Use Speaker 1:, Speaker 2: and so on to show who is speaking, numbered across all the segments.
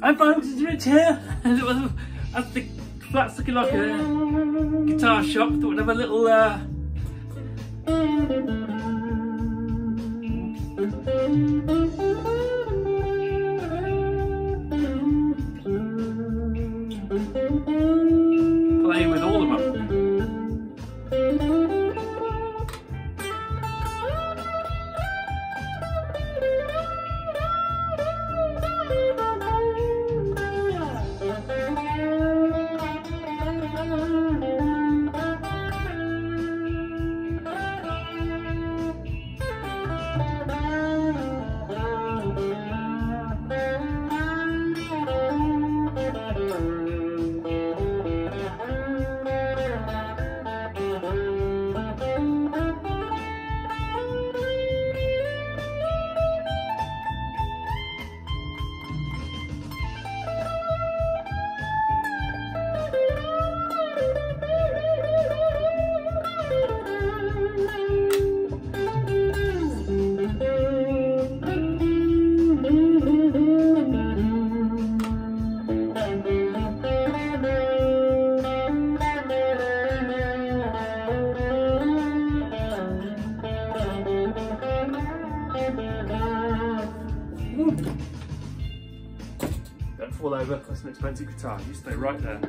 Speaker 1: I'm folks, it's Rich here. As the flat's looking like a guitar shop, thought we'd have a little play with all of them. Don't fall over, that's an expensive guitar, you stay right there.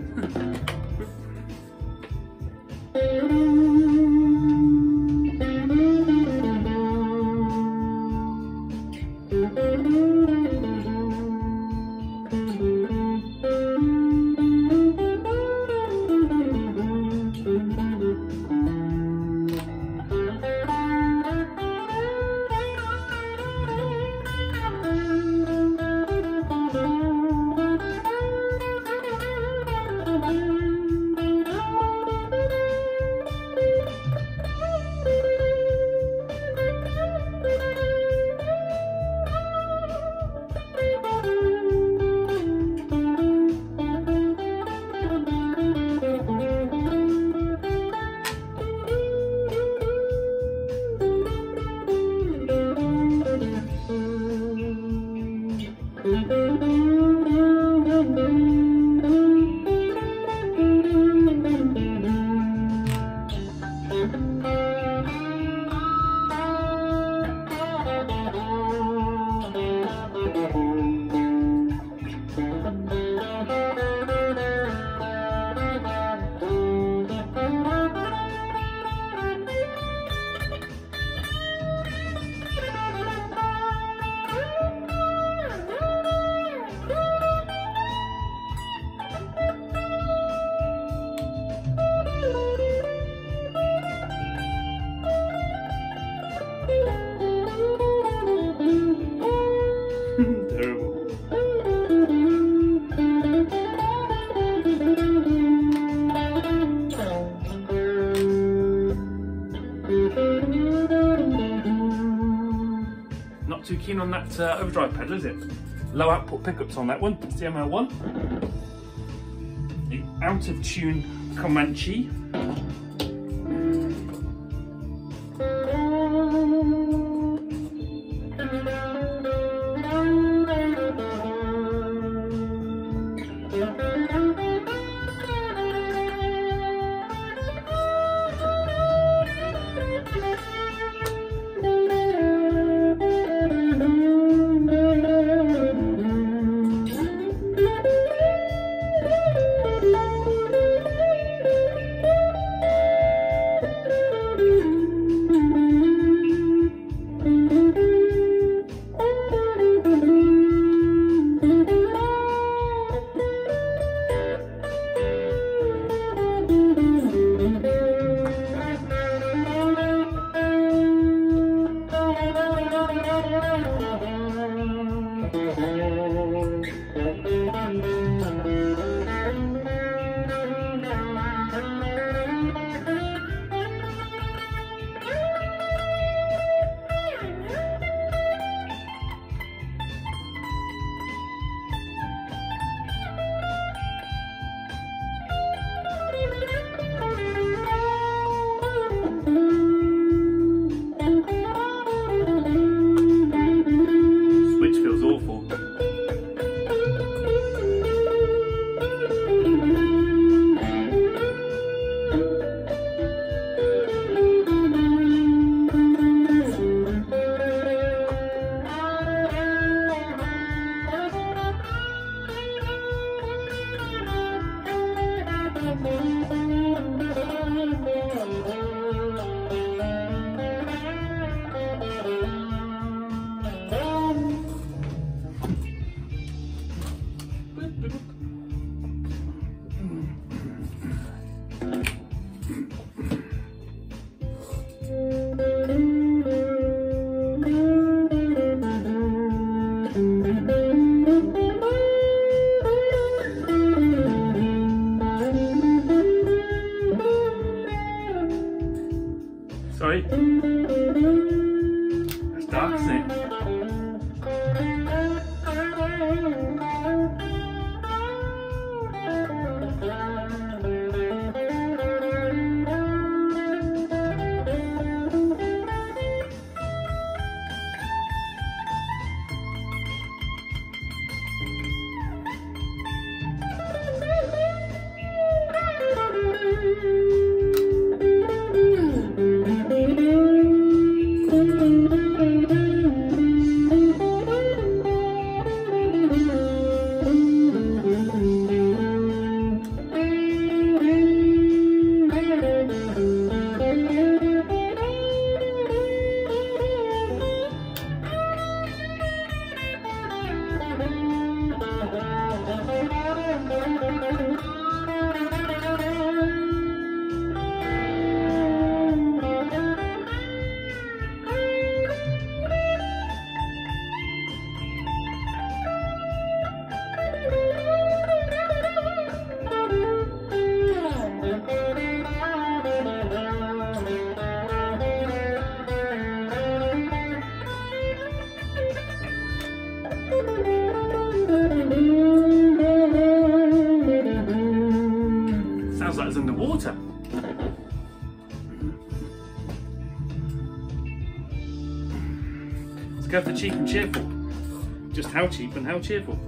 Speaker 1: Not too keen on that overdrive pedal, is it? Low output pickups on that one. It's the ML1. The out of tune Comanche. Sorry. That's dark, isn't it? Sounds like it's underwater. Let's go for cheap and cheerful. Just how cheap and how cheerful.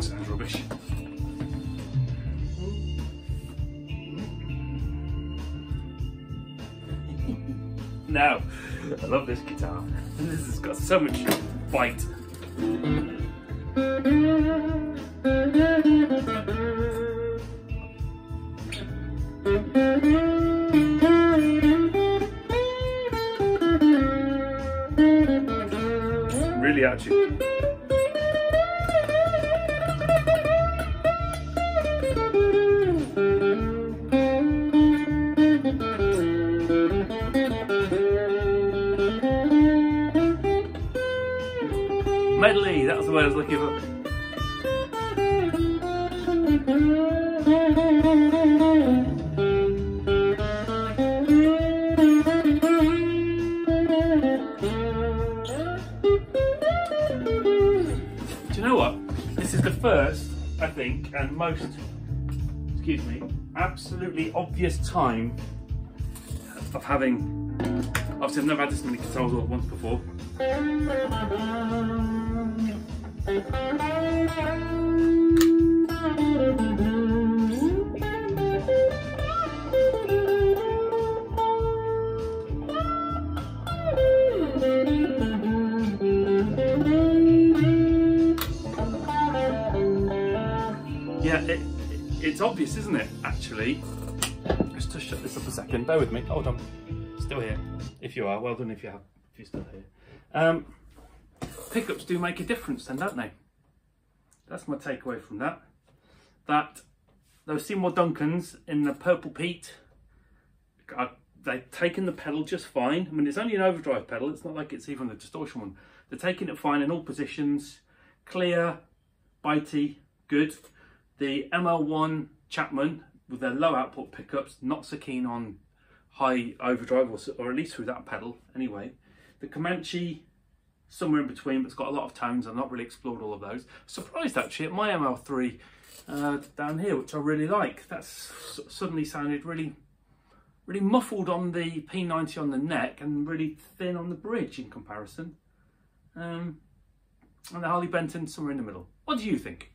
Speaker 1: Sounds rubbish. No, I love this guitar. This has got so much bite. Really at you. Medley, that's the word I was looking for. Do you know what? This is the first, I think, and most, excuse me, absolutely obvious time of having, obviously I've never had this many guitars all at once before. it's obvious, isn't it, actually? Let's just shut this up a second. Bear with me. Hold on. Still here. If you are, well done if you're still here. Pickups do make a difference then, don't they? That's my takeaway from that. That those Seymour Duncans in the Purple Pete, they've taken the pedal just fine. I mean, it's only an overdrive pedal. It's not like it's even a distortion one. They're taking it fine in all positions. Clear, bitey, good. The ML1 Chapman with their low output pickups, not so keen on high overdrive, or at least through that pedal anyway. The Comanche, somewhere in between, but it's got a lot of tones. I've not really explored all of those. Surprised actually at my ML3 down here, which I really like. That's suddenly sounded really muffled on the P90 on the neck and really thin on the bridge in comparison. And the Harley Benton somewhere in the middle. What do you think?